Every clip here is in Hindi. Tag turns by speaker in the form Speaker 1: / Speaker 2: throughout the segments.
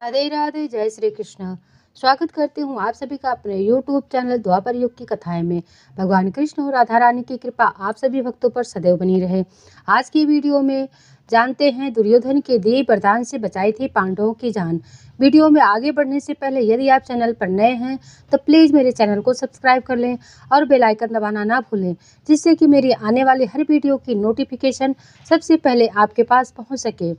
Speaker 1: राधे राधे, जय श्री कृष्ण। स्वागत करती हूँ आप सभी का अपने YouTube चैनल द्वापर युग की कथाएं में। भगवान कृष्ण और राधा रानी की कृपा आप सभी भक्तों पर सदैव बनी रहे। आज की वीडियो में जानते हैं दुर्योधन के दिए वरदान से बचाई थी पांडवों की जान। वीडियो में आगे बढ़ने से पहले यदि आप चैनल पर नए हैं तो प्लीज़ मेरे चैनल को सब्सक्राइब कर लें और बेल आइकन दबाना ना भूलें, जिससे कि मेरी आने वाली हर वीडियो की नोटिफिकेशन सबसे पहले आपके पास पहुँच सके।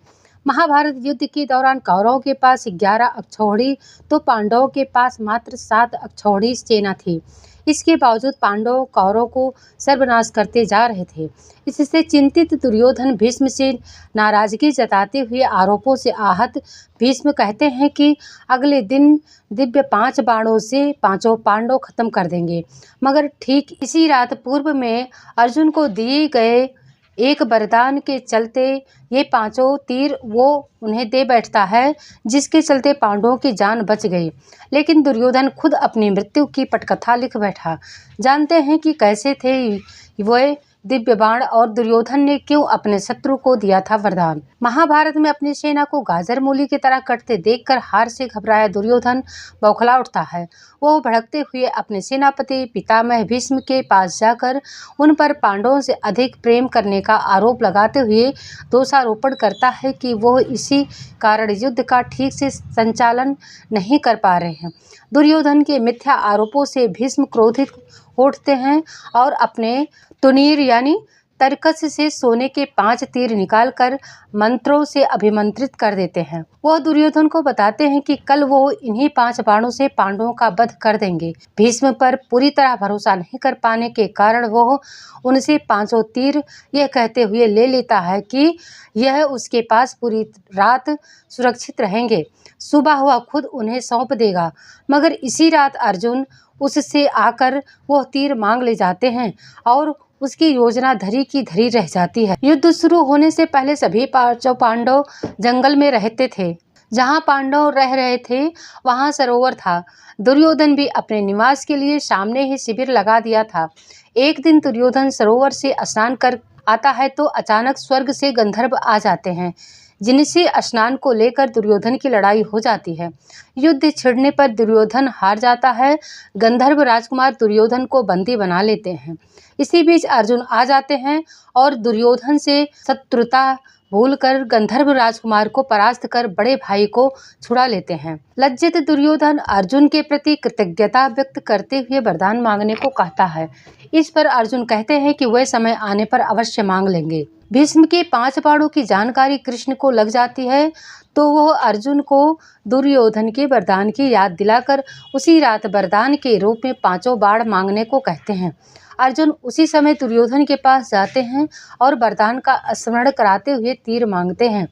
Speaker 1: महाभारत युद्ध के दौरान कौरवों के पास 11 अक्षौहिणी तो पांडवों के पास मात्र 7 अक्षौहिणी सेना थी। इसके बावजूद पांडव कौरवों को सर्वनाश करते जा रहे थे। इससे चिंतित दुर्योधन भीष्म से नाराजगी जताते हुए आरोपों से आहत भीष्म कहते हैं कि अगले दिन दिव्य 5 बाणों से पांचों पांडव खत्म कर देंगे। मगर ठीक इसी रात पूर्व में अर्जुन को दिए गए एक वरदान के चलते ये पांचों तीर वो उन्हें दे बैठता है, जिसके चलते पांडवों की जान बच गई। लेकिन दुर्योधन खुद अपनी मृत्यु की पटकथा लिख बैठा। जानते हैं कि कैसे थे वे दिव्य बाण और दुर्योधन ने क्यों अपने शत्रु को दिया था वरदान। महाभारत में अपनी सेना को गाजर मूली की तरह कटते देखकर हार से घबराया दुर्योधन बौखला उठता है। वो भड़कते हुए अपने सेनापति पितामह भीष्म के पास जाकर उन पर पांडवों से अधिक प्रेम करने का आरोप लगाते हुए दोषारोपण करता है कि वो इसी कारण युद्ध का ठीक से संचालन नहीं कर पा रहे हैं। दुर्योधन के मिथ्या आरोपों से भीष्म क्रोधित उठते हैं और अपने तुनीर यानी तरकस से सोने के 5 तीर निकालकर मंत्रों से अभिमंत्रित कर देते हैं। वह दुर्योधन को बताते हैं कि कल वो इन्हीं 5 बाणों से पांडवों का वध कर देंगे। भीष्म पर पूरी तरह भरोसा नहीं कर पाने के कारण वो उनसे 5 तीर यह कहते हुए ले लेता है कि यह उसके पास पूरी रात सुरक्षित रहेंगे। सुबह वह खुद उन्हें सौंप देगा। मगर इसी रात अर्जुन उससे आकर वह तीर मांग ले जाते हैं और उसकी योजना धरी की धरी रह जाती है। युद्ध शुरू होने से पहले सभी पांडव जंगल में रहते थे। जहां पांडव रह रहे थे वहां सरोवर था। दुर्योधन भी अपने निवास के लिए सामने ही शिविर लगा दिया था। एक दिन दुर्योधन सरोवर से स्नान कर आता है तो अचानक स्वर्ग से गंधर्व आ जाते हैं, जिनसे स्नान को लेकर दुर्योधन की लड़ाई हो जाती है। युद्ध छिड़ने पर दुर्योधन हार जाता है। गंधर्व राजकुमार दुर्योधन को बंदी बना लेते हैं। इसी बीच अर्जुन आ जाते हैं और दुर्योधन से शत्रुता भूलकर गंधर्व राजकुमार को परास्त कर बड़े भाई को छुड़ा लेते हैं। लज्जित दुर्योधन अर्जुन के प्रति कृतज्ञता व्यक्त करते हुए वरदान मांगने को कहता है। इस पर अर्जुन कहते हैं कि वह समय आने पर अवश्य मांग लेंगे। भीष्म के 5 बाणों की जानकारी कृष्ण को लग जाती है तो वह अर्जुन को दुर्योधन के वरदान की याद दिलाकर उसी रात वरदान के रूप में 5 बाण मांगने को कहते हैं। अर्जुन उसी समय दुर्योधन के पास जाते हैं और वरदान का स्मरण कराते हुए तीर मांगते हैं।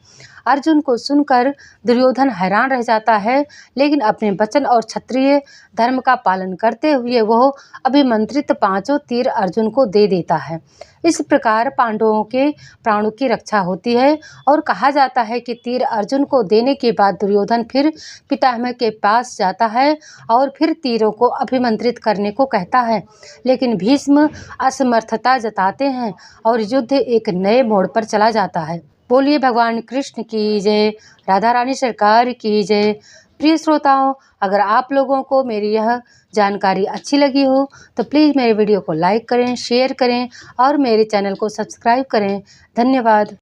Speaker 1: अर्जुन को सुनकर दुर्योधन हैरान रह जाता है, लेकिन अपने वचन और क्षत्रिय धर्म का पालन करते हुए वह अभिमंत्रित 5 तीर अर्जुन को दे देता है। इस प्रकार पांडवों के प्राणों की रक्षा होती है और कहा जाता है कि तीर अर्जुन को देने के बाद दुर्योधन फिर पितामह के पास जाता है और फिर तीरों को अभिमंत्रित करने को कहता है। लेकिन भीष्म असमर्थता जताते हैं और युद्ध एक नए मोड़ पर चला जाता है। बोलिए भगवान कृष्ण की जय, राधा रानी सरकार की जय। प्रिय श्रोताओं, अगर आप लोगों को मेरी यह जानकारी अच्छी लगी हो तो प्लीज़ मेरे वीडियो को लाइक करें, शेयर करें और मेरे चैनल को सब्सक्राइब करें। धन्यवाद।